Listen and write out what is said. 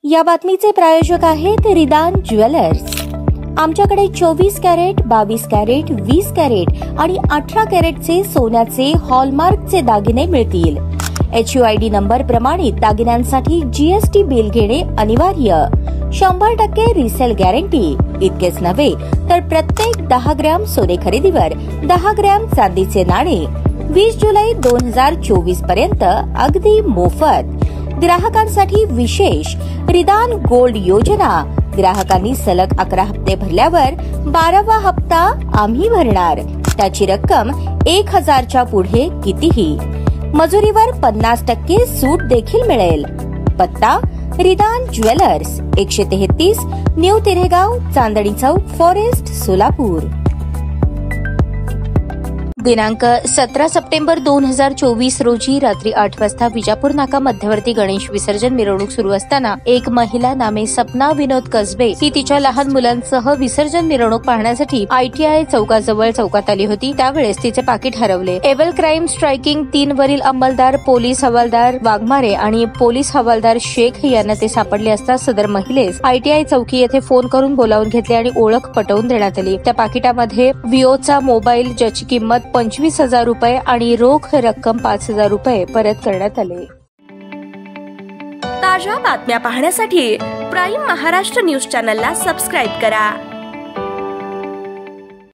या बातमीचे प्रायोजक आहेत रिदान ज्वेलर्स। आमच्याकडे 24 कॅरेट, 22 कॅरेट, 20 कॅरेट आणि 18 कॅरेटचे सोन्याचे हॉलमार्कचे दागिने मिळतील। HUID नंबर प्रमाणित दागिन्यांसाठी GST बिल घेणे अनिवार्य। 100% रिसेल गॅरंटी। इतकेच नव्हे तर प्रत्येक 10 ग्रॅम सोने खरेदीवर 10 ग्रॅम चांदीचे नाणे 20 जुलै 2024 पर्यंत अगदी मोफत। ग्राहकांसाठी विशेष रिदान गोल्ड योजना। ग्राहकांनी सलग 11 हप्ते भरल्यावर 12वा हप्ता आम्ही भरणार। त्याची रक्कम 1000च्या पुढे कितीही। मजुरीवर 50% सूट देखील मिळेल। पत्ता रिदान jewellers, 133 new तिरेगाव, Chandni Chowk, forest, Solapur. दिनांक 17 सप्टेंबर 2024 रोजी रात्री 8 वाजता विजापूर नाका मध्यवर्ती गणेश विसर्जन मिरवणूक सुरू असताना एक महिला नामे सपना विनोद कसबे ही तिच्या लहान मुलांसह विसर्जन मिरवणूक पाहण्यासाठी ITI चौकाजवळ चौकात आली होती। त्यावेळेस तिचे पाकिट हरवले। एव्हल क्राईम स्ट्रायकिंग 3 वरील अंमलदार पोलीस हवालदार वाघमारे आणि पोलीस हवालदार शेख यांना ते सापडले असता सदर महिलेस ITI चौकी येथे फोन करून बोलावून घेतले आणि ओळख पटवून देण्यात आली। त्या पाकिटामध्ये विओचा मोबाईल ज्याची किंमत 25,000 रुपये आणि रोख रक्कम 5,000 रुपये परत करण्यात आले। ताज्या बातम्या पाहण्यासाठी प्राईम महाराष्ट्र न्यूज चॅनलला सबस्क्राईब करा।